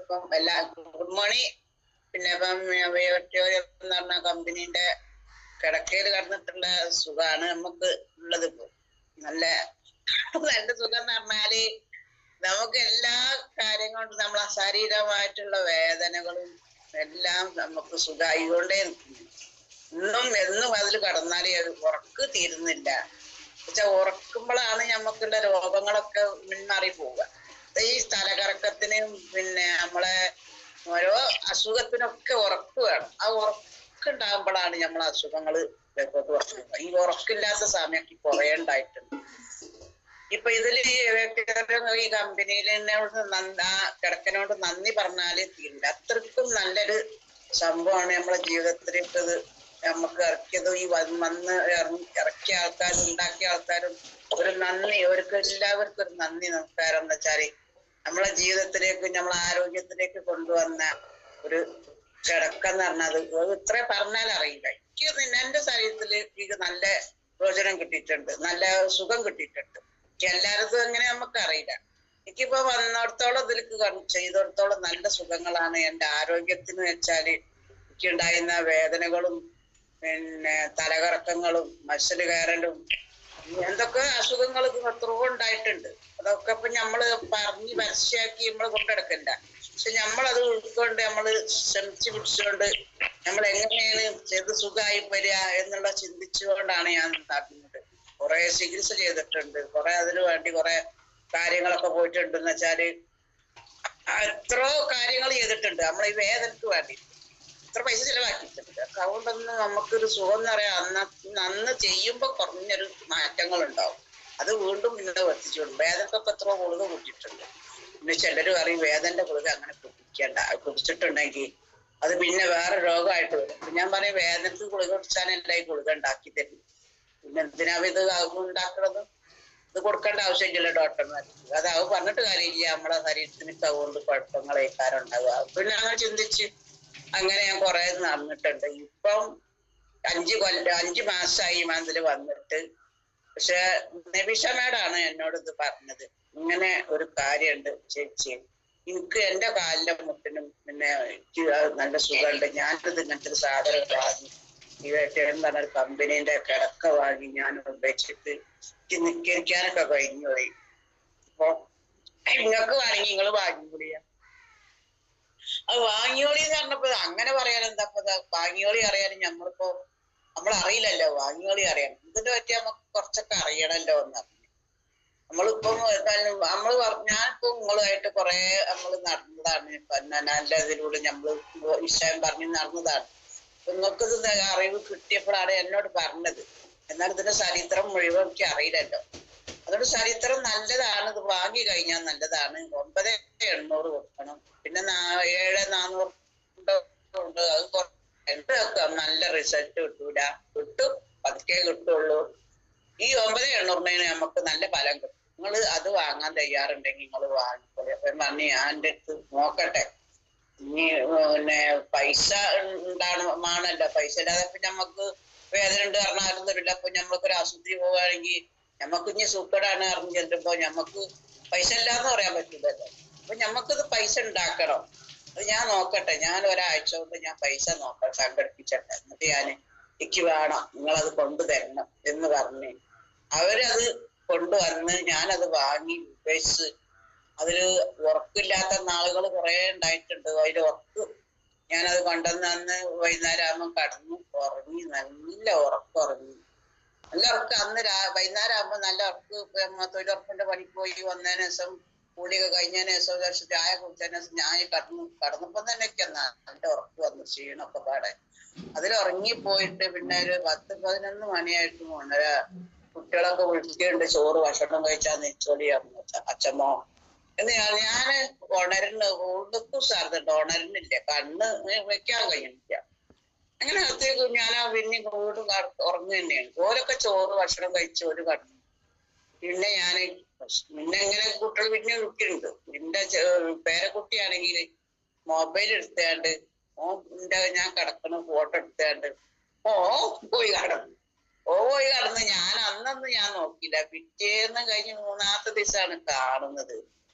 ഇപ്പം എല്ലാ good morning. പിന്നെ ഇപ്പം എന്ന് പറഞ്ഞ കമ്പനീന്റെ കിടക്കയിൽ കടന്നിട്ടുള്ള സുഖമാണ് നമുക്ക് ഉള്ളത്. ഇപ്പൊ നല്ല നല്ല സുഖം എന്ന് പറഞ്ഞാല് നമുക്ക് എല്ലാ കാര്യം കൊണ്ടും നമ്മളെ ശാരീരികമായിട്ടുള്ള വേദനകളും എല്ലാം നമുക്ക് സുഖമായിക്കൊണ്ടേ നിൽക്കുന്നു. എന്നും അതിൽ കടന്നാല് ഉറക്ക് തീരുന്നില്ല. ഉറക്കുമ്പോഴാണ് നമുക്കുള്ള രോഗങ്ങളൊക്കെ മുൻമാറി പോവുക. ഈ തലകറക്കത്തിനും പിന്നെ നമ്മളെ ഓരോ അസുഖത്തിനൊക്കെ ഉറക്ക് വേണം. ആ ഉറക്കുണ്ടാകുമ്പോഴാണ് നമ്മളെ അസുഖങ്ങള് ഈ ഉറക്കില്ലാത്ത സമയം കുറെ ഉണ്ടായിട്ടുണ്ട്. ഇപ്പൊ ഇതില് ഈ കമ്പനിയിൽ ആ കിടക്കനോട് നന്ദി പറഞ്ഞാല് തീരില്ല. അത്രക്കും നല്ലൊരു സംഭവമാണ് നമ്മളെ ജീവിതത്തിലേക്ക് നമുക്ക് ഇറക്കിയത്. ഈ വന്ന് ഇറക്കിയ ആൾക്കാരും ഉണ്ടാക്കിയ ആൾക്കാരും ഒരു നന്ദി, അവർക്ക് എല്ലാവർക്കും ഒരു നന്ദി നമസ്കാരം. എന്ന് വെച്ചാല് നമ്മളെ ജീവിതത്തിലേക്ക് നമ്മളെ ആരോഗ്യത്തിലേക്ക് കൊണ്ടുവന്ന ഒരു കിടക്കെന്ന് പറഞ്ഞത് ഇത്ര പറഞ്ഞാൽ അറിയില്ല. എനിക്ക് എന്റെ ശരീരത്തിലേക്ക് നല്ല പ്രയോജനം കിട്ടിയിട്ടുണ്ട്, നല്ല സുഖം കിട്ടിയിട്ടുണ്ട്. എല്ലാവർക്കും എങ്ങനെ നമുക്കറിയില്ല. എനിക്കിപ്പോ വന്നിടത്തോളം ഇതിലേക്ക് ചെയ്തിടത്തോളം നല്ല സുഖങ്ങളാണ് എന്റെ ആരോഗ്യത്തിന് വെച്ചാല്. എനിക്കുണ്ടായിരുന്ന വേദനകളും പിന്നെ തലകറക്കങ്ങളും മസിൽ കയറലും എന്തൊക്കെ അസുഖങ്ങൾ എത്രയോ ഉണ്ടായിട്ടുണ്ട്. അതൊക്കെ ഇപ്പൊ നമ്മള് പറഞ്ഞ് പരസ്യമാക്കി നമ്മള് കൊണ്ടെടുക്കണ്ട. പക്ഷെ നമ്മളത് ഉൾക്കൊണ്ട് നമ്മള് ശ്രമിച്ചു പിടിച്ചുകൊണ്ട് നമ്മൾ എങ്ങനെയാണ് ചെയ്ത് സുഖമായി വരിക എന്നുള്ള ചിന്തിച്ചുകൊണ്ടാണ് ഞാൻ നടന്നത്. കുറെ ചികിത്സ ചെയ്തിട്ടുണ്ട്, കുറെ അതിനു വേണ്ടി കുറെ കാര്യങ്ങളൊക്കെ പോയിട്ടുണ്ടെന്ന് വെച്ചാല് എത്രയോ കാര്യങ്ങൾ ചെയ്തിട്ടുണ്ട്. നമ്മൾ ഈ വേദനക്ക് വേണ്ടി എത്ര പൈസ ചിലവാക്കിയിട്ടുണ്ട്. അതുകൊണ്ടൊന്നും നമുക്കൊരു സുഖം എന്ന് പറയാം അന്ന് ചെയ്യുമ്പോ കുറഞ്ഞൊരു മാറ്റങ്ങൾ ഉണ്ടാവും. അത് വീണ്ടും പിന്നെ വർദ്ധിച്ചോളും. വേദനക്കൊക്കെ എത്രയോ ഗുളിക കൂട്ടിയിട്ടുണ്ട്. പിന്നെ ചിലര് പറയും വേദന്റെ ഗുളിക അങ്ങനെ കുടിക്കണ്ട, കുടിച്ചിട്ടുണ്ടെങ്കിൽ അത് പിന്നെ വേറെ രോഗമായിട്ട് വരും. ഞാൻ പറയും വേദനക്ക് ഗുളിക കുടിച്ചാലല്ല ഈ ഗുളിക ഉണ്ടാക്കി തരും. പിന്നെ എന്തിനാ ഇത് ഉണ്ടാക്കുന്നത്? ഇത് കൊടുക്കേണ്ട ആവശ്യമില്ലല്ലോ ഡോക്ടർമാർക്ക്. അത് പറഞ്ഞിട്ട് കാര്യമില്ല. നമ്മളെ ശരീരത്തിന് അതുകൊണ്ട് കുഴപ്പങ്ങൾ ഏക്കാരം ഉണ്ടാവുക. പിന്നെ അങ്ങനെ ചിന്തിച്ച് അങ്ങനെ ഞാൻ കുറെ നടന്നിട്ടുണ്ട്. ഇപ്പം 5 മാസമായി ഇതില് വന്നിട്ട്. പക്ഷെ നബിഷ മേഡാണ് എന്നോട് ഇത് പറഞ്ഞത്. ഇങ്ങനെ ഒരു കാര്യമുണ്ട് ചേച്ചി, എനിക്ക് എന്റെ കാലിന്റെ മുട്ടിനും പിന്നെ എനിക്ക് നല്ല സുഖമുണ്ട്. ഞാനിത് ഇങ്ങനത്തെ ഒരു സാധനം വാങ്ങി ഈ പറഞ്ഞ കമ്പനീന്റെ കിടക്ക വാങ്ങി ഞാൻ ഉപയോഗിച്ചിട്ട് നിസ്കരിക്കാനൊക്കെ കഴിഞ്ഞു പോയി. അപ്പൊ നിങ്ങൾക്ക് വേണമെങ്കിൽ നിങ്ങൾ വാങ്ങിക്കൂടിയ. അത് വാങ്ങിയോളി എന്ന് പറഞ്ഞപ്പോ അങ്ങനെ പറയാൻ എന്താ വാങ്ങിയോളി അറിയാനും നമ്മളറിയില്ലല്ലോ. വാങ്ങിയോളി അറിയാം ഇതിനെ പറ്റി നമുക്ക് കുറച്ചൊക്കെ അറിയണല്ലോ എന്നറിഞ്ഞു. നമ്മളിപ്പം ഞാനിപ്പോ നിങ്ങളുമായിട്ട് കുറെ നമ്മൾ നടന്നതാണ്. നല്ല ഇതിലൂടെ നമ്മള് വിഷയം പറഞ്ഞ് നടന്നതാണ്. നിങ്ങൾക്ക് ഇത് അറിവ് കിട്ടിയപ്പോഴാണ് എന്നോട് പറഞ്ഞത്. എന്നാൽ ഇതിന്റെ ചരിത്രം മുഴുവൻ എനിക്ക് അറിയില്ലല്ലോ. അതുകൊണ്ട് ചരിത്രം നല്ലതാണ്. ഇത് വാങ്ങി കഴിഞ്ഞാൽ നല്ലതാണ്. 9,800 കൊടുക്കണം. പിന്നെ 7,400 ഉണ്ട്. അത് നല്ല റിസൾട്ട് കിട്ടൂല. കിട്ടും, പതുക്കെ കിട്ടുള്ളൂ. ഈ 9,800 നമുക്ക് നല്ല ഫലം കിട്ടും. നിങ്ങൾ അത് വാങ്ങാൻ തയ്യാറുണ്ടെങ്കിൽ നിങ്ങൾ വാങ്ങിക്കോളൂ. അപ്പൊ പറഞ്ഞ് ഞാൻ എൻ്റെ അടുത്ത് നോക്കട്ടെ. ഇനി പിന്നെ പൈസ ഉണ്ടാണല്ലോ. പൈസ ഇല്ലാതെ ഇപ്പൊ നമുക്ക് വേദന ഉണ്ട് പറഞ്ഞാലും തരില്ല. അപ്പൊ ഞമ്മക്കൊരു ആശുപത്രി പോവുകയാണെങ്കിൽ ഞമ്മക്ക് ഇനി സൂക്കടാണ് അറിഞ്ഞു ചെല്ലുമ്പോ ഞമ്മക്ക് പൈസ ഇല്ലാന്ന് പറയാൻ പറ്റില്ലല്ലോ. അപ്പൊ ഞമ്മക്കിത് പൈസ ഉണ്ടാക്കണം. അത് ഞാൻ നോക്കട്ടെ. ഞാൻ ഒരാഴ്ച കൊണ്ട് ഞാൻ പൈസ നോക്കാം, സംഘടിപ്പിച്ചിട്ട്. എന്നിട്ട് എനിക്ക് വേണം, നിങ്ങളത് കൊണ്ടുതരണം എന്ന് പറഞ്ഞ് അവരത് കൊണ്ടുവന്ന് ഞാനത് വാങ്ങി ഉപയോഗിച്ച്. അതില് ഉറക്കില്ലാത്ത നാളുകൾ കുറെ ഉണ്ടായിട്ടുണ്ട്. അതിൽ ഉറക്ക് ഞാനത് കൊണ്ടുവന്ന് അന്ന് വൈകുന്നേരം ആകുമ്പോൾ കടന്നു ഉറങ്ങി. നല്ല ഉറങ്ങി. നല്ല ഉറക്ക്. അന്ന് വൈകുന്നേരം ആകുമ്പോൾ നല്ല ഉറക്ക്. തൊഴിലുറപ്പിന്റെ പണിക്ക് പോയി വന്നതിന് ശേഷം കൂടിയൊക്കെ കഴിഞ്ഞതിന് ശേഷം ചായ കുടിച്ചതിന് ശേഷം ഞാൻ കടന്നപ്പം തന്നെ നല്ല ഉറക്ക് വന്നു. ക്ഷീണമൊക്കെ പാടെ അതിലുറങ്ങിപ്പോയിട്ട് പിന്നെ ഒരു 10-11 മണിയായിട്ട് ഉണരാ. കുട്ടികളൊക്കെ വിളിക്കുന്നുണ്ട്, ചോറ് ഭക്ഷണം കഴിച്ചാൽ നെച്ചോളി അച്ഛമ്മോ എന്ന്. ഞാന് ഉണരുന്നു സാർന്നുണ്ട്. ഉണരുന്നില്ല, കണ്ണ് വെക്കാൻ കഴിയുന്നില്ല. അങ്ങനെ അകത്തേക്ക് ഞാൻ പിന്നെ വീണ്ടും ഉറങ്ങു തന്നെയാണ്. ഓരൊക്കെ ചോറ് ഭക്ഷണം കഴിച്ച് ഒരു കടന്നു. പിന്നെ ഞാന് ഇങ്ങനെ കുട്ടികൾ പിന്നെ വിളിക്കുന്നുണ്ട്. എന്റെ പേരക്കുട്ടിയാണെങ്കിൽ മൊബൈൽ എടുത്താണ്ട് ഞാൻ കിടക്കണ ഫോട്ടോ എടുത്താണ്ട് പോയി കടന്ന്. ഞാൻ അന്നൊന്നും ഞാൻ നോക്കിയില്ല. പിറ്റേന്ന് കഴിഞ്ഞ് 3-ാമത്തെ ദിവസമാണ് കാണുന്നത്.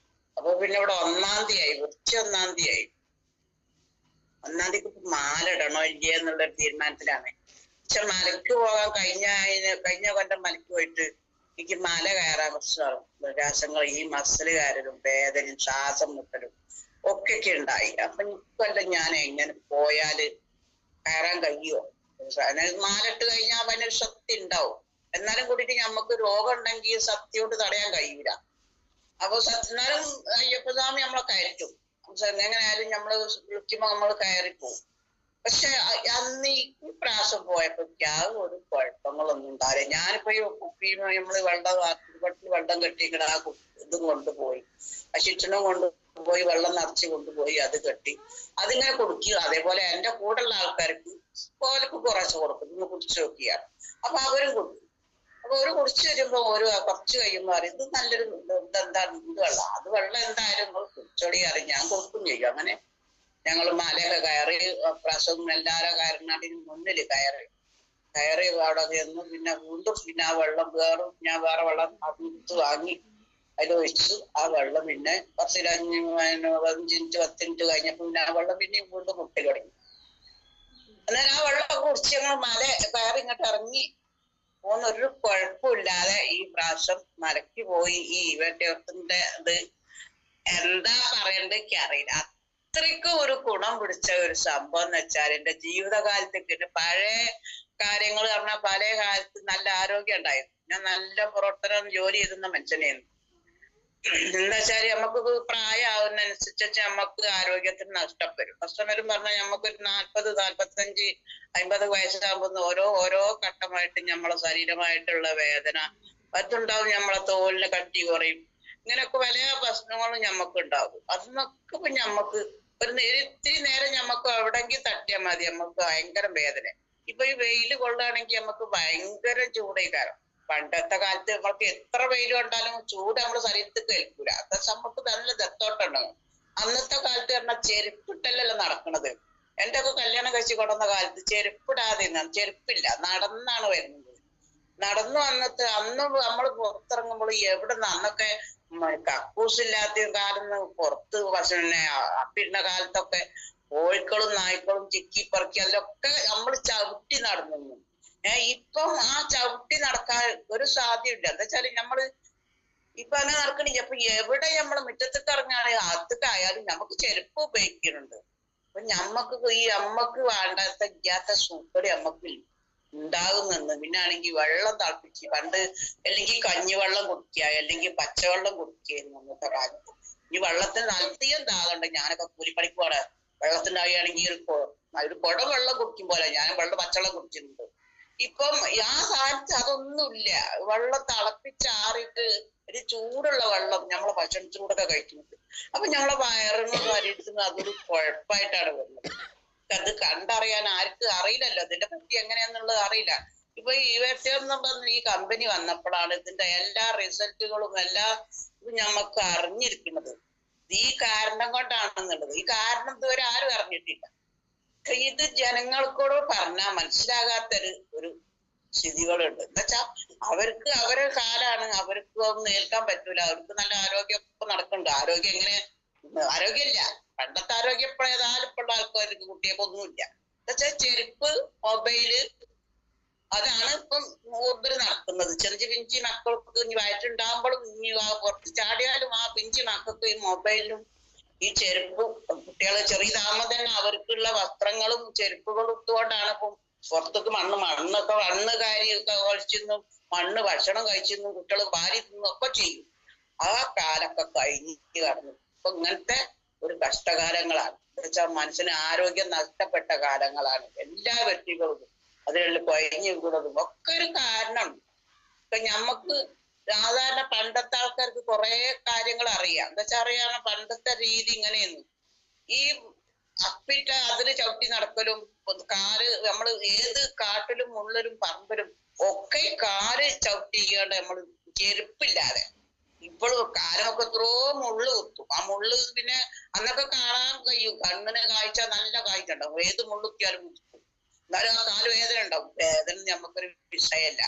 അപ്പൊ പിന്നെ ഇവിടെ 1-ാം തീയതി വൃശ്ച 1-ാം തീയതി 1-ാം തീയതിക്ക് മാല ഇടണോ ഇല്ലേ എന്നുള്ളൊരു തീരുമാനത്തിലാണ്. പക്ഷെ മലക്ക് പോകാൻ കഴിഞ്ഞ കൊല്ലം മലക്ക് പോയിട്ട് എനിക്ക് മല കയറാൻ കുറച്ച് പ്രയാസങ്ങൾ, ഈ മസിൽ കയറലും വേദനയും ശ്വാസം മുട്ടലും ഒക്കെ ഉണ്ടായി. അപ്പൊ ഇക്കൊല്ലം ഞാൻ എങ്ങനെ പോയാല് കയറാൻ കഴിയുമോ? മാലിട്ട് കഴിഞ്ഞാൽ അവന് ശക്തി ഉണ്ടാവും. എന്നാലും കൂടിയിട്ട് നമുക്ക് രോഗം ഉണ്ടെങ്കിൽ സത്യോട് തടയാൻ കഴിയൂല. അപ്പൊ എന്നാലും അയ്യപ്പസ്വാമി നമ്മളെ കയറ്റും. എങ്ങനെയായാലും നമ്മള് വിളിക്കുമ്പോ നമ്മള് കയറിപ്പോവും. പക്ഷെ അന്ന് ഈ പ്രാവശ്യം പോയപ്പോ ഒരു കുഴപ്പങ്ങളൊന്നും ഉണ്ടാവില്ല. ഞാനിപ്പോ ഈ കുപ്പി നമ്മള് വെള്ളം കെട്ടിക്കണ ആ ഇതും കൊണ്ടുപോയി, ആ ശിക്ഷണം കൊണ്ടുപോയി വെള്ളം നിറച്ച് കൊണ്ടുപോയി അത് കെട്ടി അതിങ്ങനെ കുടിക്കുക. അതേപോലെ എന്റെ കൂടെയുള്ള ആൾക്കാർക്ക് ഓലക്ക് കുറച്ച് കൊടുക്കും, ഇന്ന് കുടിച്ചു നോക്കിയാണ്. അപ്പൊ അവരും കൊടുക്കും. അപ്പൊ ഒരു കുടിച്ചു വരുമ്പോ കുറച്ച് കഴിയുമ്പോ അറിയും ഇത് നല്ലൊരു എന്താണ് ഇത് വെള്ളം, അത് വെള്ളം എന്തായാലും കുടിച്ചോടി അറിയും, ഞാൻ കൊടുക്കും ചെയ്യും. അങ്ങനെ ഞങ്ങൾ മലയൊക്കെ കയറി പ്രാവശ്യം എല്ലാവരും കയറിനാട്ടിന് മുന്നിൽ കയറി അവിടെ ചെന്ന് പിന്നെ വീണ്ടും പിന്നെ ആ വെള്ളം ഞാൻ വേറെ വെള്ളം അടുത്ത് വാങ്ങി അതിലൊഴിച്ച് ആ വെള്ളം പിന്നെ 5 മിനിറ്റ് 10 മിനിറ്റ് കഴിഞ്ഞപ്പോ പിന്നെ ആ വെള്ളം പിന്നെയും വീണ്ടും മുട്ടി തുടങ്ങി. എന്നാൽ ആ വെള്ളം കുടിച്ച് ഞങ്ങൾ മല കയറി ഇങ്ങോട്ട് ഇറങ്ങി പോകുന്നൊരു കുഴപ്പമില്ലാതെ ഈ പ്രാവശ്യം മലയ്ക്ക് പോയി. ഈ ഇവറ്റത്തിന്റെ ഇത് എന്താ പറയണ്ടത് എനിക്ക് അറിയില്ല. അത്രയ്ക്കും ഒരു ഗുണം പിടിച്ച ഒരു സംഭവം എന്ന് വെച്ചാൽ എന്റെ ജീവിതകാലത്തേക്ക് പഴയ കാര്യങ്ങൾ പറഞ്ഞാൽ പല കാലത്ത് നല്ല ആരോഗ്യം ഉണ്ടായിരുന്നു. ഞാൻ നല്ല പ്രവർത്തനം ജോലി ചെയ്തുന്ന മനുഷ്യനായിരുന്നു. എന്താ വെച്ചാല് നമുക്ക് പ്രായമാവുന്നതനുസരിച്ച് നമുക്ക് ആരോഗ്യത്തിന് നഷ്ടം വരും പറഞ്ഞാൽ നമുക്കൊരു 40, 45, 50 വയസ്സാകുമ്പോൾ ഓരോ ഘട്ടമായിട്ട് നമ്മളെ ശരീരമായിട്ടുള്ള വേദന അതുണ്ടാവും, നമ്മളെ തോലിന് കട്ടി കുറയും, ഇങ്ങനെയൊക്കെ വലിയ പ്രശ്നങ്ങളും ഞമ്മക്ക് ഉണ്ടാകും. അതിനൊക്കെ ഇപ്പൊ ഞമ്മക്ക് ഇത്തിരി നേരം ഞമ്മക്ക് എവിടെങ്കിൽ തട്ടിയാൽ മതി, നമുക്ക് ഭയങ്കര വേദന. ഇപ്പൊ ഈ വെയിൽ കൊള്ളുകയാണെങ്കിൽ നമുക്ക് ഭയങ്കര ചൂടേക്കാരം. പണ്ടത്തെ കാലത്ത് നമ്മൾക്ക് എത്ര വെയിൽ കൊണ്ടാലും ചൂട് നമ്മുടെ ശരീരത്തിൽ കേൾക്കൂല. അത് നമുക്ക് നല്ല ദത്തോട്ടുണ്ടാവും. അന്നത്തെ കാലത്ത് പറഞ്ഞാൽ ചെരുപ്പിട്ടല്ലല്ലോ നടക്കണത്. എന്റെ ഒക്കെ കല്യാണം കഴിച്ച് കൊണ്ടുവന്ന കാലത്ത് ചെരുപ്പിടാതെ, ചെരുപ്പില്ല, നടന്നാണ് വരുന്നത്. നടന്നു വന്നിട്ട് അന്ന് നമ്മൾ പുറത്തിറങ്ങുമ്പോൾ എവിടുന്ന് അന്നൊക്കെ കക്കൂസില്ലാത്ത കാലത്ത് പുറത്ത് പിന്നെ അപ്പിടുന്ന കാലത്തൊക്കെ കോഴിക്കളും നായ്ക്കളും ചിക്കി പറക്കി അതിലൊക്കെ നമ്മൾ ചവിട്ടി നടന്നു. ഇപ്പം ആ ചവിട്ടി നടക്കാൻ ഒരു സാധ്യതയില്ല. എന്താ വെച്ചാല് നമ്മള് ഇപ്പൊ അങ്ങനെ നടക്കണില്ല. അപ്പൊ എവിടെ നമ്മള് മുറ്റത്തേക്ക് ഇറങ്ങുകയാണെങ്കിൽ അകത്തേക്കായാലും നമുക്ക് ചെരുപ്പ് ഉപയോഗിക്കുന്നുണ്ട്. അപ്പൊ ഞമ്മക്ക് അമ്മക്ക് വേണ്ടാത്ത ഇല്ലാത്ത സൂക്കടി അമ്മക്ക് ഉണ്ടാകുന്നുണ്ട്. പിന്നെ ആണെങ്കിൽ വെള്ളം തിളപ്പിച്ച് പണ്ട് അല്ലെങ്കിൽ കഞ്ഞിവെള്ളം കുടിക്കുക, അല്ലെങ്കിൽ പച്ചവെള്ളം കുടിക്കുകയായിരുന്നു അന്നത്തെ കാലത്ത്. ഈ വെള്ളത്തിന് അധികം ദാഹമുണ്ട്. ഞാനൊക്കെ കൂലിപ്പണിക്ക് പോണ വെള്ളത്തിനാണെങ്കിൽ ഒരു കുടം വെള്ളം കുടിക്കും പോലെ ഞാൻ പച്ചവെള്ളം കുടിച്ചിട്ടുണ്ട്. ഇപ്പം ആ കാലത്ത് അതൊന്നുമില്ല. വെള്ളം തിളപ്പിച്ചാറിയിട്ട് ഒരു ചൂടുള്ള വെള്ളം നമ്മളെ ഭക്ഷണ ചൂടൊക്കെ കഴിക്കുന്നത്. അപ്പൊ ഞങ്ങളെ വയറിനും ശരീരത്തിനും അതൊരു കുഴപ്പമായിട്ടാണ് വരുന്നത്. അത് കണ്ടറിയാൻ ആർക്കും അറിയില്ലല്ലോ, ഇതിനെ പറ്റി എങ്ങനെയാന്നുള്ളത് അറിയില്ല. ഇപ്പൊ ഈ കമ്പനി വന്നപ്പോഴാണ് ഇതിന്റെ എല്ലാ റിസൾട്ടുകളും എല്ലാ ഞമ്മക്ക് അറിഞ്ഞിരിക്കുന്നത്. ഈ കാരണം കൊണ്ടാണെന്നുള്ളത്. ഈ കാരണം ഇതുവരെ ആരും അറിഞ്ഞിട്ടില്ല. ഇത് ജനങ്ങൾക്കൂടെ പറഞ്ഞാൽ മനസ്സിലാകാത്തൊരു സ്ഥിതികളുണ്ട്. എന്നുവെച്ചാ അവർക്ക് അവരുടെ കാലാണ്, അവർക്ക് ഒന്നും ഏൽക്കാൻ പറ്റൂല. അവർക്ക് നല്ല ആരോഗ്യം നടക്കുന്നുണ്ട്. ആരോഗ്യം ആരോഗ്യമില്ല. പണ്ടത്തെ ആരോഗ്യം ഇപ്പോഴേതായാലും ഇപ്പോഴുള്ള ആൾക്കാർക്ക് കുട്ടികൾക്കൊന്നുമില്ല. എന്നുവെച്ചാൽ ചെരുപ്പ്, മൊബൈല്, അതാണ് ഇപ്പം കൂടുതൽ നടക്കുന്നത്. ചെറിയ പിഞ്ചി മക്കൾക്ക് ഇനി വയറ്റുണ്ടാകുമ്പോഴും ഇനി പുറത്ത് ചാടിയാലും ആ പിഞ്ചി മക്കൾക്ക് ഈ മൊബൈലും ഈ ചെരുപ്പും, കുട്ടികളെ ചെറിയതാകുമ്പോൾ തന്നെ അവർക്കുള്ള വസ്ത്രങ്ങളും ചെരുപ്പുകളും ഇട്ടുകൊണ്ടാണ് ഇപ്പം പുറത്തേക്ക് മണ്ണ് കാര്യമൊക്കെ കഴിച്ചിരുന്നു, മണ്ണ് ഭക്ഷണം കഴിച്ചിരുന്നു, കുട്ടികൾ വാരി തിന്നും ഒക്കെ ചെയ്യും. ആ കാലൊക്കെ കഴിഞ്ഞിട്ട് കടന്നു. ഇപ്പൊ ഇങ്ങനത്തെ ഒരു കഷ്ടകാലങ്ങളാണ്. എന്നുവെച്ചാൽ മനുഷ്യന് ആരോഗ്യം നഷ്ടപ്പെട്ട കാലങ്ങളാണ്. എല്ലാ വ്യക്തികളും അതിനുള്ള കൊയഞ്ഞു കൂടുന്നതും ഒക്കെ ഒരു കാരണം. ഇപ്പൊ ഞമ്മക്ക് സാധാരണ പണ്ടത്തെ ആൾക്കാർക്ക് കുറെ കാര്യങ്ങൾ അറിയാം. എന്താ വെച്ചാൽ അറിയാം പണ്ടത്തെ രീതി ഇങ്ങനെയൊന്നും. ഈ അപ്പിട്ട അതില് ചവിട്ടി നടക്കലും കാല് നമ്മൾ ഏത് കാട്ടിലും മുള്ളിലും പറമ്പിലും ഒക്കെ കാല് ചവിട്ടി ചെയ്യാണ്ട് നമ്മൾ ചെരുപ്പില്ലാതെ. ഇപ്പോഴും കാലമൊക്കെ എത്രയോ മുള്ളു കുത്തും. ആ മുള്ളു പിന്നെ അന്നൊക്കെ കാണാൻ കഴിയും. കണ്ണിന് കാഴ്ച നല്ല കാഴ്ച ഉണ്ടാവും. ഏത് മുള്ളുത്തിയാലും കുത്തും. എന്നാലും ആ കാല് വേദന ഉണ്ടാവും. വേദന നമുക്കൊരു വിഷയമല്ല.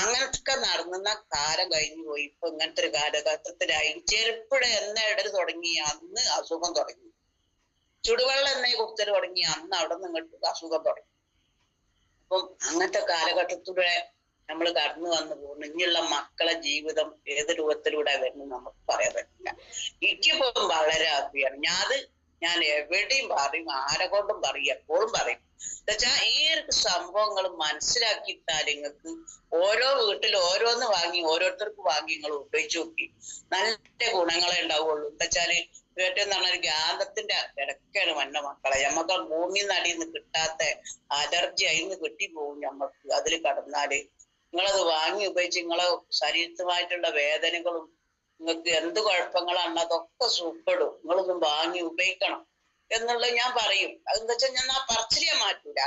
അങ്ങനൊക്കെ നടന്നുന്ന കാലം കഴിഞ്ഞു പോയി. ഇപ്പൊ ഇങ്ങനത്തെ ഒരു കാലഘട്ടത്തിലായി. ചെരുപ്പിട എണ്ണ ഇടൽ തുടങ്ങി അന്ന് അസുഖം തുടങ്ങി. ചുടുവെള്ളം എണ്ണയെ കുറിച്ചൽ തുടങ്ങി അന്ന് അവിടെ നിന്ന് ഇങ്ങോട്ട് അസുഖം തുടങ്ങി. അപ്പം അങ്ങനത്തെ കാലഘട്ടത്തിലൂടെ നമ്മൾ കടന്നു വന്നു പോകുന്നു. ഇനിയുള്ള മക്കളെ ജീവിതം ഏത് രൂപത്തിലൂടെ വരുന്നു നമുക്ക് പറയാൻ പറ്റില്ല. എനിക്കിപ്പം വളരെ ഹാപ്പിയാണ്. ഞാൻ എവിടെയും പറയും, ആരെ കൊണ്ടും പറയും, എപ്പോഴും പറയും. എന്നുവെച്ചാൽ ഈ ഒരു സംഭവങ്ങൾ മനസ്സിലാക്കിയിട്ടാൽ നിങ്ങൾക്ക് ഓരോ വീട്ടിൽ ഓരോന്ന് വാങ്ങി ഓരോരുത്തർക്ക് വാങ്ങി നിങ്ങൾ ഉപയോഗിച്ച് നോക്കി നല്ല ഗുണങ്ങളെ ഉണ്ടാവുള്ളൂ. എന്താച്ചാല് ഏറ്റവും പറഞ്ഞാൽ ഗാന്ധത്തിന്റെ ഇടയ്ക്കാണ് വന്ന മക്കളെ. ഞമ്മക്ക് ഭൂമി നടിയിൽ കിട്ടാത്ത അലർജി അതിന്ന് കിട്ടിപ്പോവും. ഞമ്മക്ക് അതിൽ കടന്നാല് നിങ്ങളത് വാങ്ങി ഉപയോഗിച്ച് നിങ്ങളെ ശരീരത്തുമായിട്ടുള്ള വേദനകളും നിങ്ങൾക്ക് എന്ത് കുഴപ്പങ്ങളാണ് അതൊക്കെ സൂപ്പെടും. നിങ്ങളൊന്നും വാങ്ങി ഉപയോഗിക്കണം എന്നുള്ളത് ഞാൻ പറയും. അതെന്താ വെച്ചാൽ ഞാൻ ആ പറച്ചിലിയെ മാറ്റൂല.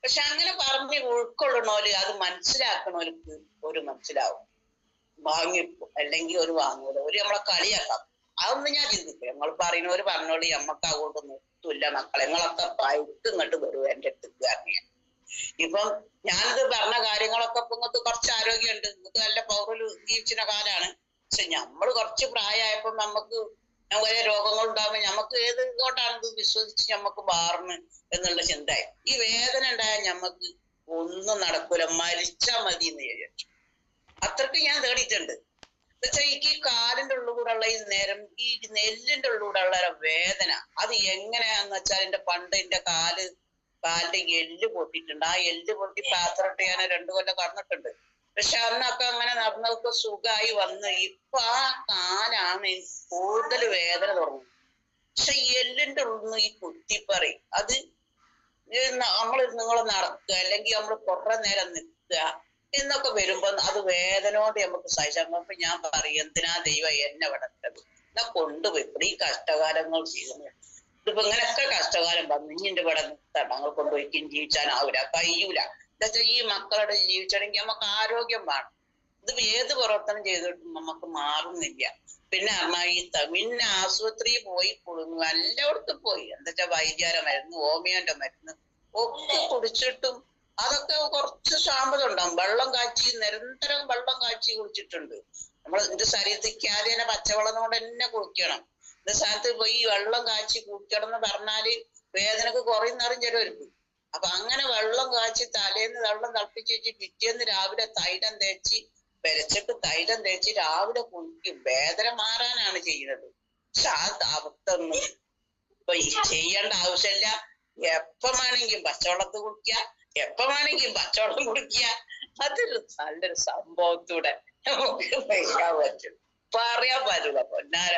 പക്ഷെ അങ്ങനെ പറഞ്ഞ് ഉൾക്കൊള്ളണോല് അത് മനസ്സിലാക്കണോർക്ക് ഒരു മനസ്സിലാവും. വാങ്ങിപ്പോ അല്ലെങ്കിൽ ഒരു വാങ്ങൂല, ഒരു നമ്മളെ കളിയാക്കാം. അതൊന്നും ഞാൻ ചിന്തിക്കില്ല. നിങ്ങൾ പറയുന്നവര് പറഞ്ഞോളി, നമ്മക്ക് അതുകൊണ്ടൊന്നും ഒത്തുമില്ല മക്കളെ, നിങ്ങളൊക്കെ പൈക്ക് ഇങ്ങോട്ട് വരും എന്റെ അടുത്തേക്ക് അറിയാൻ. ഇപ്പം ഞാനിത് പറഞ്ഞ കാര്യങ്ങളൊക്കെ ഇപ്പൊ നിങ്ങൾക്ക് കുറച്ച് ആരോഗ്യമുണ്ട്, നിങ്ങൾക്ക് നല്ല പൗരല് ജീവിച്ചിന കാലാണ്. പക്ഷെ നമ്മള് കുറച്ച് പ്രായമായപ്പോ നമുക്ക് വലിയ രോഗങ്ങൾ ഉണ്ടാകുമ്പോ നമുക്ക് ഏത് കൊണ്ടാണ് ഇത് വിശ്വസിച്ച് നമുക്ക് മാറുന്നു എന്നുള്ള ചിന്തയായി. ഈ വേദന ഉണ്ടായാൽ ഞമ്മക്ക് ഒന്നും നടക്കൂല, മരിച്ചാ മതി എന്ന് വിചാരിച്ചു. അത്രക്ക് ഞാൻ തേടിയിട്ടുണ്ട്. എന്നുവെച്ചാൽ എനിക്ക് ഈ കാലിന്റെ ഉള്ളിലൂടെയുള്ള ഈ ഈ നെല്ലിന്റെ ഉള്ളിലൂടെയുള്ള വേദന അത് എങ്ങനെയാന്ന് വെച്ചാൽ എന്റെ കാലിന്റെ എല്ല് പൊട്ടിയിട്ടുണ്ട്. ആ എല്ല് പൊട്ടി പാത്രമിട്ട് ഞാൻ 2 കൊല്ലം കടന്നിട്ടുണ്ട്. പക്ഷെ അന്നൊക്കെ അങ്ങനെ നടന്നതൊക്കെ സുഖമായി വന്ന് ഇപ്പൊ ആ കാലാണ് എനിക്ക് കൂടുതൽ വേദന തുടങ്ങും. പക്ഷെ എല്ലിന്റെ ഉള്ളിൽ നിന്ന് ഈ കുത്തിപ്പറി അത് നിങ്ങൾ നടക്കുക അല്ലെങ്കിൽ നമ്മൾ കുറെ നേരം നിൽക്കുക എന്നൊക്കെ വരുമ്പോ അത് വേദനയോട് നമുക്ക് സഹിച്ചാൽ അപ്പൊ ഞാൻ പറയും, എന്തിനാ ദൈവം എന്നെ വിടട്ടത്, എന്നാ കൊണ്ടുപോയി ഈ കഷ്ടകാലങ്ങൾ ചെയ്യുന്നു. ഇതിപ്പോ ഇങ്ങനെയൊക്കെ കഷ്ടകാലം വന്നു, ഇഞ്ഞിന്റെ ഇവിടെ നിർത്തണ്ട, ഞങ്ങൾ കൊണ്ടുപോയി ജീവിച്ചാനാവൂല, കഴിയൂല. എന്താ ഈ മക്കളുടെ ജീവിച്ചണെങ്കിൽ നമുക്ക് ആരോഗ്യം വേണം. ഇത് ഏത് പ്രവർത്തനം ചെയ്തിട്ടും നമുക്ക് മാറുന്നില്ല. പിന്നെ പിന്നെ ആശുപത്രിയിൽ പോയി കുടുങ്ങും, എല്ലായിടത്തും പോയി. എന്താ വൈദ്യര മരുന്ന്, ഹോമിയോന്റെ മരുന്ന് ഒക്കെ കുടിച്ചിട്ടും അതൊക്കെ കുറച്ച് ശാന്തത ഉണ്ടാവും. വെള്ളം കാച്ചി നിരന്തരം വെള്ളം കാച്ചി കുടിച്ചിട്ടുണ്ട്. നമ്മൾ എന്റെ ശരീരത്തിക്ക് ആദ്യം തന്നെ പച്ചവെള്ളം കൊണ്ട് തന്നെ കുടിക്കണം. இந்த സ്ഥാനത്ത് പോയി വെള്ളം കാച്ചി കുടിക്കണം എന്ന് പറഞ്ഞാല് വേദനക്ക് കുറയുന്നറിയും ചിലവർക്ക്. അപ്പൊ അങ്ങനെ വെള്ളം കാച്ചി തലേന്ന് വെള്ളം തിളപ്പിച്ച് വെച്ച് പിറ്റേന്ന് രാവിലെ തൈലം തേച്ച് പെരച്ചിട്ട് തൈലം തേച്ച് രാവിലെ കുളിക്കും. വേദന മാറാനാണ് ചെയ്യുന്നത്. പക്ഷെ ആ അവസ്ഥൊന്നും ഇപ്പൊ ചെയ്യേണ്ട ആവശ്യമില്ല. എപ്പം വേണമെങ്കിലും പച്ചവെള്ളത്ത് കുടിക്കുക, എപ്പം വേണമെങ്കിലും പച്ചവെള്ളം കുടിക്കുക. അതൊരു നല്ലൊരു സംഭവത്തൂടെ നമുക്ക് വയ്ക്കാൻ പറ്റും. പറയാൻ പറ്റില്ല. പൊന്നാര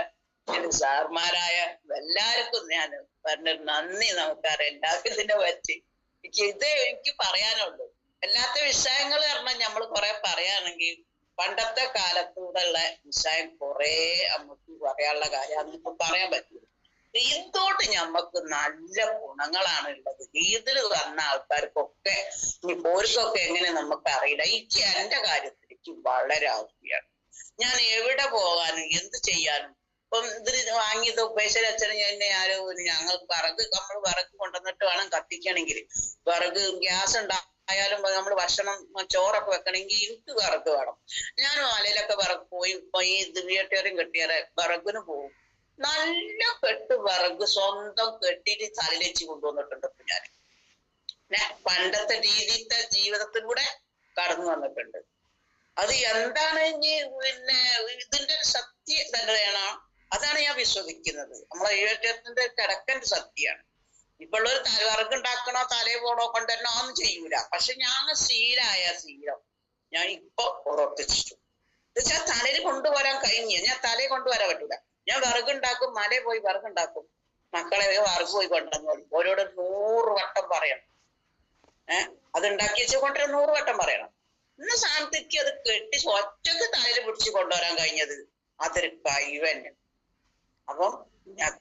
സാർമാരായ എല്ലാവർക്കും ഞാൻ പറഞ്ഞൊരു നന്ദി നമുക്കറിയാം. എല്ലാവർക്കും ഇതിനെ പറ്റി എനിക്ക് പറയാനുള്ളൂ. എല്ലാത്ത വിഷയങ്ങൾ പറഞ്ഞാൽ നമ്മൾ കുറെ പറയുകയാണെങ്കിൽ പണ്ടത്തെ കാലത്തൂടെയുള്ള വിഷയം കുറെ നമുക്ക് പറയാനുള്ള കാര്യം നമുക്ക് പറയാൻ പറ്റില്ല. ഇതോട്ട് ഞമ്മക്ക് നല്ല ഗുണങ്ങളാണ് ഉള്ളത്. ഇതിൽ വന്ന ആൾക്കാർക്കൊക്കെ ഓർക്കൊക്കെ എങ്ങനെ നമുക്ക് അറിയില്ല. എനിക്ക് എന്റെ കാര്യത്തിൽ എനിക്ക് വളരെ ആവശ്യമാണ്. ഞാൻ എവിടെ പോകാനും എന്ത് ചെയ്യാനും ഇപ്പം ഇതിന് വാങ്ങിയത് ഉപേക്ഷ എന്നെ ആരും ഞങ്ങൾക്ക് നമ്മൾ വിറക് കൊണ്ടുവന്നിട്ട് വേണം കത്തിക്കണമെങ്കിൽ. വിറക് ഗ്യാസ് ഉണ്ടായാലും നമ്മൾ ഭക്ഷണം ചോറൊക്കെ വെക്കണമെങ്കിൽ എനിക്ക് വിറക് വേണം. ഞാൻ മലയിലൊക്കെ വിറക് പോയി ഇപ്പൊ ഈ വീട്ടുകാരും കെട്ടിയാറെ വിറകിന് പോകും. നല്ല കെട്ട് വിറക് സ്വന്തം കെട്ടിട്ട് തലയിലേച്ച് കൊണ്ടുവന്നിട്ടുണ്ട് ഞാൻ. പണ്ടത്തെ രീതിത്തെ ജീവിതത്തിലൂടെ കടന്നു വന്നിട്ടുണ്ട്. അത് എന്താണ് ഇനി പിന്നെ ഇതിന്റെ സത്യം തന്നെയാണ്. അതാണ് ഞാൻ വിശ്വസിക്കുന്നത്. നമ്മളെ ഈഴറ്റത്തിന്റെ കിടക്കന്റെ സത്യമാണ്. ഇപ്പൊ ഉള്ളൊരു വിറകുണ്ടാക്കണോ തലയിൽ പോണോ കൊണ്ടുവരണോ ഒന്നും ചെയ്യൂല. പക്ഷെ ഞാൻ ശീലം ഞാൻ ഇപ്പൊ ഉറപ്പിച്ചു. എന്നുവെച്ചാൽ തലയിൽ കൊണ്ടുവരാൻ കഴിഞ്ഞ ഞാൻ തലയിൽ കൊണ്ടുവരാൻ പറ്റൂല. ഞാൻ വിറകുണ്ടാക്കും, മലയിൽ പോയി വിറകുണ്ടാക്കും. മക്കളെ വിറക് പോയി കൊണ്ടുവന്നു ഓരോട് 100 വട്ടം പറയണം. അത് ഉണ്ടാക്കി വെച്ച് കൊണ്ടുവരാൻ 100 വട്ടം പറയണം. ഇന്ന സ്ഥാനത്തേക്ക് അത് കെട്ടി ഒറ്റക്ക് തലയിൽ പിടിച്ച് കൊണ്ടുവരാൻ കഴിഞ്ഞത് അതൊരു കഴിവന്നെ. അപ്പം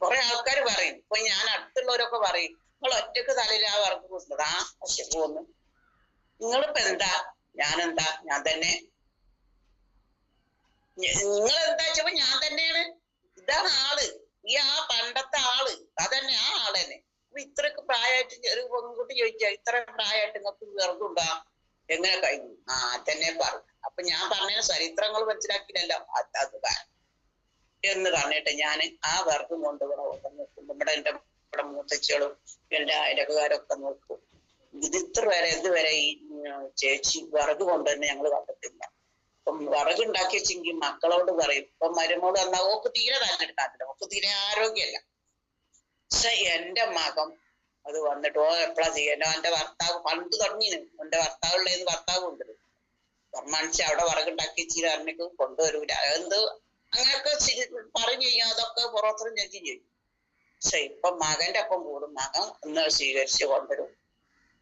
കുറെ ആൾക്കാർ പറയും, ഇപ്പൊ ഞാൻ അടുത്തുള്ളവരൊക്കെ പറയും, നിങ്ങൾ ഒറ്റക്ക് തലയിൽ ആ വിറക് കൊടുത്തത്. ഒറ്റക്ക് പോന്നു. നിങ്ങളിപ്പോ എന്താ? ഞാനെന്താ? ഞാൻ തന്നെ. നിങ്ങൾ എന്താ വെച്ചപ്പോ ഞാൻ തന്നെയാണ്. ഇതാണ് ആള്. പണ്ടത്തെ ആള് അതന്നെ, ആ ആള് തന്നെ. അപ്പൊ ഇത്രക്ക് പ്രായമായിട്ട് ഒരു പെൺകുട്ടി ചോദിച്ചാ ഇത്ര പ്രായമായിട്ട് നിങ്ങൾക്ക് വിറകുണ്ടാ? എങ്ങനെ കഴിഞ്ഞു? അതന്നെ പറഞ്ഞു. അപ്പൊ ഞാൻ പറഞ്ഞ ചരിത്രങ്ങൾ മനസ്സിലാക്കിയില്ലല്ലോ, അത് എന്ന് പറഞ്ഞിട്ട് ഞാൻ ആ വർഗം കൊണ്ട് ഇവിടെ ഇവിടെ മൂത്തച്ಚಿകളും എന്റെ അയലക്കാരൊക്കെ നോക്കും. ഇതുവരെ ഈ ചേച്ചി വിറക് കൊണ്ടുതന്നെ ഞങ്ങൾ കണ്ടിട്ടില്ല. അപ്പം വിറക് ഉണ്ടാക്കി വെച്ചെങ്കിൽ മക്കളോട് പറയും. ഇപ്പൊ മരുമോള് വന്നാൽ ഓക്ക് തീരെ താല്പര്യമില്ല, ഓക്ക് തീരെ ആരോഗ്യമല്ല. പക്ഷെ എന്റെ മകൻ അത് വന്നിട്ട് എപ്പോഴാ ചെയ്യല്ലോ, എന്റെ ഭർത്താവ് പണ്ട് തുടങ്ങിന്, എന്റെ ഭർത്താവുള്ളതെന്ന് ഭർത്താവ് കൊണ്ടുവരും. മനുഷ്യ അവിടെ വിറകുണ്ടാക്കി വെച്ചിട്ട് അറിഞ്ഞിട്ട് കൊണ്ടുവരൂല. എന്ത് അങ്ങനെയൊക്കെ പറയും ചെയ്യും, അതൊക്കെ പുറത്തും ഞെക്കി ചെയ്യും. പക്ഷെ ഇപ്പൊ മകന്റെ ഒപ്പം കൂടും, മകൻ ഒന്ന് സ്വീകരിച്ച് കൊണ്ടുവരും.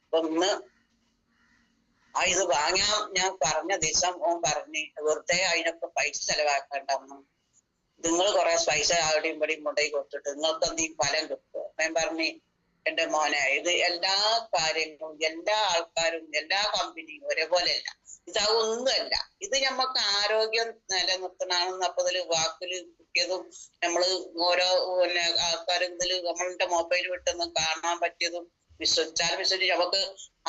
അപ്പൊ ഇന്ന് ഇത് വാങ്ങാൻ ഞാൻ പറഞ്ഞ ദിവസം ഓൻ പറഞ്ഞ് വെറുതെ അതിനൊക്കെ പൈസ ചെലവാക്കണ്ടെന്ന്, നിങ്ങൾ കുറെ പൈസ അവിടെയും ഇവിടെയും കൊണ്ടുപോയി കൊടുത്തിട്ട് നിങ്ങൾക്ക് എന്തെങ്കിലും ഫലം കിട്ടുമോ? ഞാൻ പറഞ്ഞ് എന്റെ മോനെ, ഇത് എല്ലാ കാര്യങ്ങളും എല്ലാ ആൾക്കാരും എല്ലാ കമ്പനിയും ഒരേപോലെയല്ല. ഇതൊന്നുമല്ല. ഇത് ഞമ്മക്ക് ആരോഗ്യം നിലനിർത്തണമെന്ന് അപ്പൊ ഇതില് വാക്കില് കിട്ടിയതും നമ്മള് ഓരോ ആൾക്കാരും ഇതില് നമ്മളുടെ മൊബൈൽ വിട്ടൊന്നും കാണാൻ പറ്റിയതും വിശ്വസിച്ച് നമുക്ക്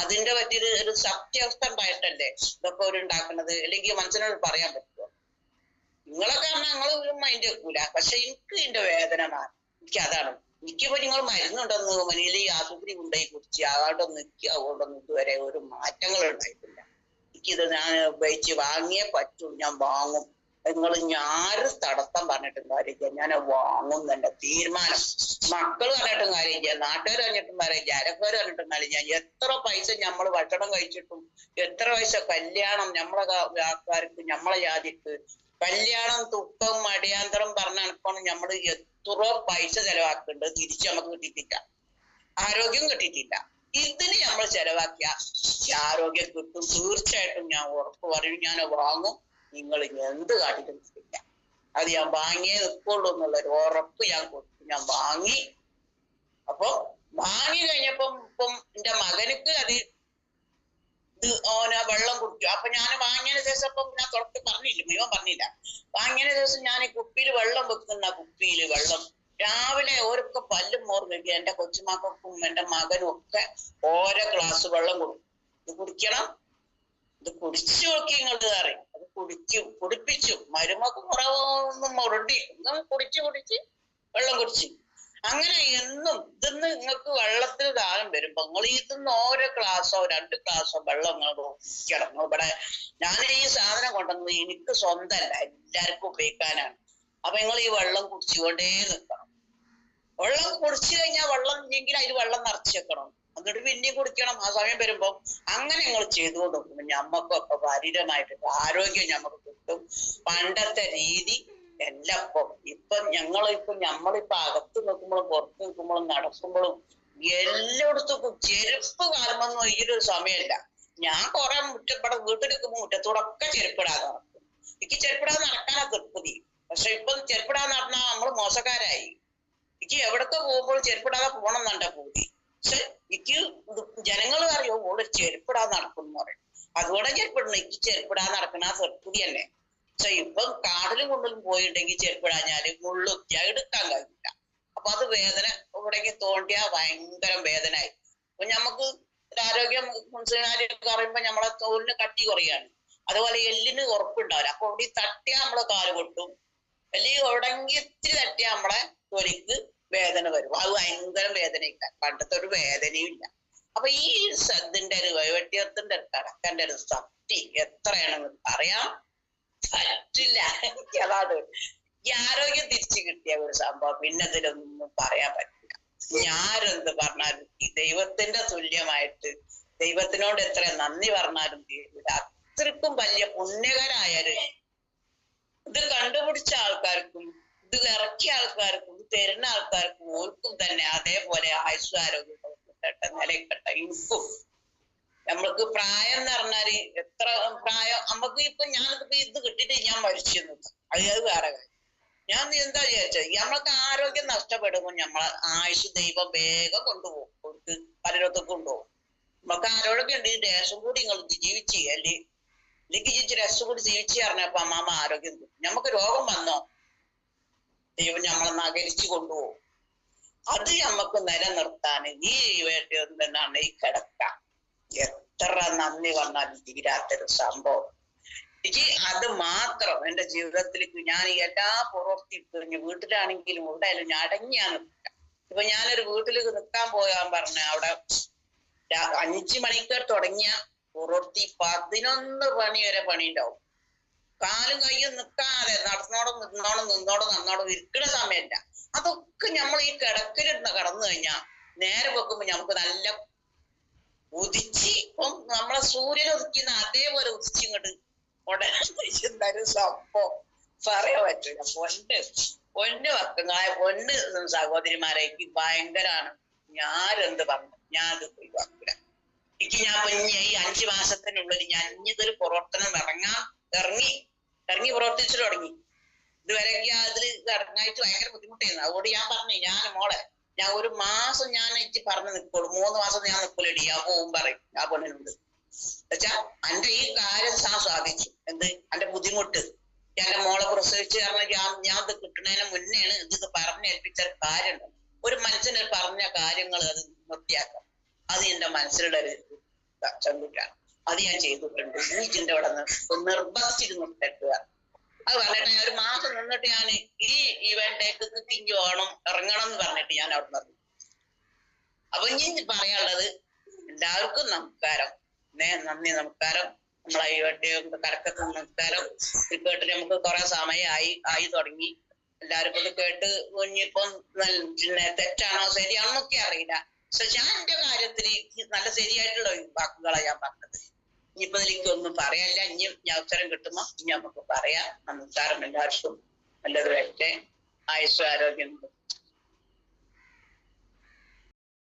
അതിന്റെ പറ്റിയൊരു സത്യാവസ്ഥ ഉണ്ടായിട്ടല്ലേ ഇതൊക്കെ ഒരു ഉണ്ടാക്കുന്നത്. അല്ലെങ്കിൽ മനുഷ്യനോട് പറയാൻ പറ്റുമോ? നിങ്ങളൊക്കെ പറഞ്ഞാൽ നിങ്ങൾ മൈൻഡ് വെക്കൂല. പക്ഷെ എനിക്ക് ഇതിന്റെ വേദന മാറി. എനിക്ക് അതാണ്. എനിക്കിപ്പോ നിങ്ങൾ മരുന്നുണ്ടെന്ന് മനയിൽ ആശുപത്രി കൊണ്ടുപോയി കുറിച്ച് അതുകൊണ്ടൊന്നും ഇതുവരെ ഒരു മാറ്റങ്ങൾ ഉണ്ടായിട്ടില്ല. എനിക്കിത് ഞാൻ ഉപയോഗിച്ച് വാങ്ങിയേ പറ്റൂ, ഞാൻ വാങ്ങും. നിങ്ങൾ ഞാറ് തടസ്സം പറഞ്ഞിട്ടും കാര്യമില്ല, ഞാൻ വാങ്ങും എന്റെ തീരുമാനം. മക്കൾ പറഞ്ഞിട്ടും കാര്യമില്ല, നാട്ടുകാർ പറഞ്ഞിട്ടും കാര്യമില്ല, അരക്കാർ പറഞ്ഞിട്ടും കാര്യമില്ല. എത്ര പൈസ നമ്മൾ ഭക്ഷണം കഴിച്ചിട്ടും, എത്ര പൈസ കല്യാണം നമ്മളെ ആൾക്കാർക്ക് നമ്മളെ ജാതിക്ക് കല്യാണം തുക്കം അടിയാന്തരം പറഞ്ഞ കണക്കാണ് നമ്മൾ എത്ര പൈസ ചെലവാക്കുന്നുണ്ട്, തിരിച്ച് നമുക്ക് കിട്ടിയിട്ടില്ല. ആരോഗ്യം കിട്ടിയിട്ടില്ല. ഇതിന് നമ്മൾ ചെലവാക്കിയ ആരോഗ്യം കിട്ടും തീർച്ചയായിട്ടും. ഞാൻ ഉറപ്പ് പറയും, ഞാൻ വാങ്ങും. നിങ്ങൾ എന്ത് കാട്ടിലും കിട്ടില്ല. അത് ഞാൻ വാങ്ങിയേ നിൽക്കുള്ളൂ എന്നുള്ളൊരു ഉറപ്പ് ഞാൻ കൊടുത്തു. ഞാൻ വാങ്ങി. അപ്പൊ വാങ്ങി കഴിഞ്ഞപ്പം ഇപ്പം എന്റെ മകനിക്ക് അത് ഓന വെള്ളം കുടിക്കും. അപ്പൊ ഞാൻ വാങ്ങിയതിന് ശേഷം ഇപ്പം ഞാൻ തുടക്കം പറഞ്ഞില്ല, മുഴുവൻ പറഞ്ഞില്ല. വാങ്ങിയതിന് ശേഷം ഞാൻ ഈ കുപ്പിയിൽ വെള്ളം വെക്കുന്ന കുപ്പിയിൽ വെള്ളം രാവിലെ ഓരൊക്കെ പല്ലും മോറും കഴിക്കുക. എന്റെ കൊച്ചുമക്കൾക്കും എന്റെ മകനും ഒക്കെ ഓരോ ഗ്ലാസ് വെള്ളം കൊടുക്കും. ഇത് കുടിക്കണം, ഇത് കുടിച്ചു നോക്കി ഇങ്ങോട്ട് അറിയും. അത് കുടിപ്പിച്ചു. മരുമക്ക് കുറവൊന്നും മുരണ്ടി കുടിച്ച് വെള്ളം കുടിച്ചു. അങ്ങനെ എന്നും ഇതൊന്ന് നിങ്ങൾക്ക് വെള്ളത്തിൽ ദാഹം വരുമ്പോ നിങ്ങൾ ഇതിന്ന് ഓരോ ഗ്ലാസോ 2 ഗ്ലാസോ വെള്ളം നിങ്ങൾ കുടിക്കണം. ഇവിടെ ഞാൻ ഈ സാധനം കൊണ്ടുവന്നത് എനിക്ക് സ്വന്തമല്ല, എല്ലാവർക്കും ഉപയോഗിക്കാനാണ്. അപ്പൊ നിങ്ങൾ ഈ വെള്ളം കുടിച്ചുകൊണ്ടേ നിൽക്കണം. വെള്ളം കുടിച്ചു കഴിഞ്ഞാൽ വെള്ളം ഇല്ലെങ്കിൽ അതിൽ വെള്ളം നിറച്ച് വെക്കണം. എന്നിട്ട് പിന്നെയും കുടിക്കണം ആ സമയം വരുമ്പോ. അങ്ങനെ നിങ്ങൾ ചെയ്തുകൊണ്ട് നോക്കുമ്പോ ഞമ്മക്കൊക്കെ ശരീരമായിട്ട് ആരോഗ്യം ഞമ്മക്ക് കിട്ടും. പണ്ടത്തെ രീതി എല്ലാം ഇപ്പൊ നമ്മളിപ്പോ അകത്ത് നിൽക്കുമ്പോഴും പുറത്ത് നിൽക്കുമ്പോഴും നടക്കുമ്പോഴും എല്ലായിടത്തും ചെരുപ്പ് കാലമൊന്നും ഈ ഒരു സമയമല്ല. ഞാൻ കുറെ ഇവിടെ വീട്ടിൽ നിൽക്കുമ്പോ മുറ്റത്തോടൊക്കെ ചെരുപ്പിടാതെ നടക്കും. എനിക്ക് ചെരുപ്പിടാതെ നടക്കാനാ തൃപ്തി. പക്ഷെ ഇപ്പൊ ചെരുപ്പിടാതെ നടന്നാ നമ്മള് മോശക്കാരായി. എനിക്ക് എവിടൊക്കെ പോകുമ്പോൾ ചെരുപ്പിടാതെ പോകണം എന്നെ പൂതി. പക്ഷെ എനിക്ക് ജനങ്ങൾ അറിയോ ഓള് ചെരുപ്പിടാതെ നടക്കും എന്ന് പറയും. അതുകൊണ്ട് ചെരുപ്പിടണം. എനിക്ക് ചെരുപ്പിടാതെ നടക്കണ ആ തൃപ്തി തന്നെ. പക്ഷെ ഇപ്പം കാടിലും കൊണ്ടിലും പോയിട്ടുണ്ടെങ്കിൽ ചെരുപ്പിടാഞ്ഞാല് മുള്ളുത്തിയാ എടുക്കാൻ കഴിയില്ല. അപ്പൊ അത് വേദന ഇവിടേക്ക് തോണ്ടിയാ ഭയങ്കര വേദനയായി. അപ്പൊ ഞമ്മക്ക് ആരോഗ്യം മുൻസിമാരൊക്കെ പറയുമ്പോ നമ്മളെ തോലിന് കട്ടി കുറയാണ്. അതുപോലെ എല്ലിന് ഉറപ്പുണ്ടാവില്ല. അപ്പൊ ഇവിടെ തട്ടിയാ നമ്മളെ കാല് പൊട്ടും, അല്ലെങ്കിൽ എവിടെങ്കിൽ ഇത്തിരി തട്ടിയാ നമ്മളെ തൊലിക്ക് വേദന വരും. അത് ഭയങ്കര വേദനയില്ല, പണ്ടത്തെ ഒരു വേദനയും ഇല്ല. അപ്പൊ ഈ ഇതിന്റെ ഒരു വൈവട്യത്തിന്റെ കടക്കന്റെ ഒരു ശക്തി എത്രയാണെന്ന് പറയാൻ പറ്റില്ല. അതാണ് ഈ ആരോഗ്യം തിരിച്ചു കിട്ടിയ ഒരു സംഭവം. പിന്നെ ഇതിലൊന്നും പറയാൻ പറ്റില്ല. ഞാനെന്ത് പറഞ്ഞാലും ഈ ദൈവത്തിന്റെ തുല്യമായിട്ട് ദൈവത്തിനോട് എത്ര നന്ദി പറഞ്ഞാലും തീരില്ല. അത്രക്കും വലിയ പുണ്യകരായൊരു ഇത് കണ്ടുപിടിച്ച ആൾക്കാർക്കും ഇത് ഇറക്കിയ ആൾക്കാർക്കും ഇത് തരുന്ന ആൾക്കാർക്കും ഓർക്കും തന്നെ അതേപോലെ ആയുസ്സാരോഗ്യം കിട്ടട്ടെ, നിലയ്ക്കട്ടെ. എനിക്കും നമ്മൾക്ക് പ്രായം എന്ന് പറഞ്ഞാല് എത്ര പ്രായം നമുക്ക് ഇപ്പൊ ഞാനിപ്പോ ഇത് കിട്ടിയിട്ട് ഞാൻ മരിച്ചു നിൽക്കും, അത് വേറെ കാര്യം. ഞാൻ എന്താ വിചാരിച്ചത്, നമ്മൾക്ക് ആരോഗ്യം നഷ്ടപ്പെടുമ്പോൾ നമ്മളെ ആയുസ് ദൈവം വേഗം കൊണ്ടുപോകും, കൊടുത്ത് പലയിടത്തും കൊണ്ടുപോകും. നമുക്ക് ആരോഗ്യം ഉണ്ട്, രസം കൂടി നിങ്ങൾ ജീവിച്ച് അല്ലെങ്കിൽ ജീവിച്ച് രസം കൂടി ജീവിച്ച് പറഞ്ഞപ്പോ അമ്മാമ്മ ആരോഗ്യം കിട്ടും. നമുക്ക് രോഗം വന്നോ ദൈവം നമ്മളെ നഗരിച്ചു കൊണ്ടുപോകും. അത് നമ്മക്ക് നിലനിർത്താൻ ഈ വേണ്ടി എന്താണ് ഈ കിടക്ക. എത്ര നന്ദി പറഞ്ഞാലും തീരാത്തൊരു സംഭവം. എനിക്ക് അത് മാത്രം എന്റെ ജീവിതത്തിലേക്ക് ഞാൻ എല്ലാ പുറത്തി കഴിഞ്ഞു. വീട്ടിലാണെങ്കിലും എവിടെയായാലും ഞാൻ അടങ്ങിയാണ്. ഇപ്പൊ ഞാനൊരു വീട്ടിൽ നിൽക്കാൻ പോകാൻ പറഞ്ഞ അവിടെ 5 മണിക്ക് തുടങ്ങിയ പുറത്തി 11 മണി വരെ പണി ഉണ്ടാവും. കാലും കയ്യും നിൽക്കാതെ നിന്നോടും ഇരിക്കണ സമയമില്ല. അതൊക്കെ നമ്മൾ ഈ കിടക്കലിരുന്ന് കടന്നു കഴിഞ്ഞാൽ നേരെ വെക്കുമ്പോ നമുക്ക് നല്ല ഉദിച്ച് ഇപ്പം നമ്മളെ സൂര്യൻ ഉദിക്കുന്ന അതേപോലെ ഉദിച്ചിങ്ങോട്ട് ഉടനെ സംഭവം പറയാൻ പറ്റൂല. പൊന്ന് വക്കങ്ങളായ പൊന്ന് സഹോദരിമാരേക്ക് ഭയങ്കരാണ്. ഞാനെന്ത് പറഞ്ഞു ഞാൻ അത് ഒഴിവാക്കില്ല. എനിക്ക് ഞാൻ ഈ 5 മാസത്തിനുള്ളിൽ ഞാൻ ഇതൊരു പ്രവർത്തനം ഇറങ്ങി പ്രവർത്തിച്ചു തുടങ്ങി. ഇതുവരെയൊക്കെ അതിൽ ഇറങ്ങായിട്ട് ഭയങ്കര ബുദ്ധിമുട്ടായിരുന്നു. അതുകൊണ്ട് ഞാൻ പറഞ്ഞു, ഞാൻ 1 മാസം ഞാൻ എനിക്ക് പറഞ്ഞു നിൽക്കുള്ളൂ, 3 മാസം ഞാൻ നിൽക്കൂലടി, ഞാൻ പോവും പറയും ആ പെണ്ണിനോട്. എന്നുവെച്ചാ എന്റെ ഈ കാര്യം സാധിച്ചു. എന്ത് എന്റെ ബുദ്ധിമുട്ട് എന്റെ മോളെ പ്രസവിച്ച് കാരണം ഞാൻ ഇത് കിട്ടുന്നതിന് മുന്നെയാണ് ഇത് പറഞ്ഞേൽപ്പിച്ച കാര്യമുണ്ട്. ഒരു മനുഷ്യന് പറഞ്ഞ കാര്യങ്ങൾ അത് വൃത്തിയാക്കാം. അത് എന്റെ മനസ്സിലുള്ള ഒരു ചങ്കുറ്റാണ്. അത് ഞാൻ ചെയ്തിട്ടുണ്ട്. ഇതിന്റെ അവിടെ നിർബന്ധിച്ചിരുന്നു തെറ്റുക. അത് പറഞ്ഞിട്ട് ഞാൻ 1 മാസം നിന്നിട്ട് ഞാൻ ഈ ഇവന്റേക്ക് തിരിഞ്ഞു പോകണം ഇറങ്ങണം എന്ന് പറഞ്ഞിട്ട് ഞാൻ അവിടെ നിർത്തി. അപ്പൊ ഇനി പറയാനുള്ളത്, എല്ലാവർക്കും നമസ്കാരം, നന്ദി, നമസ്കാരം. നമ്മളെ ഈ കടക്കൊക്കെ നമസ്കാരം. കേട്ടിട്ട് നമുക്ക് കുറെ സമയമായി തുടങ്ങി. എല്ലാവർക്കും ഇത് കേട്ട് ഇനിയിപ്പം തെറ്റാണോ ശരിയാണോ എന്നൊക്കെ അറിയില്ല. പക്ഷെ ഞാൻ എന്റെ കാര്യത്തിൽ നല്ല ശരിയായിട്ടുള്ള വാക്കുകളാണ് ഞാൻ പറഞ്ഞത്. ഇനിയിപ്പോ എനിക്കൊന്നും പറയാനില്ല. ഇനിയും അവസരം കിട്ടുമ്പോ ഇനി നമുക്ക് പറയാം. നമസ്കാരം. എല്ലാവർക്കും നല്ലത് വരട്ടെ. ആയുസ്സും ആരോഗ്യം.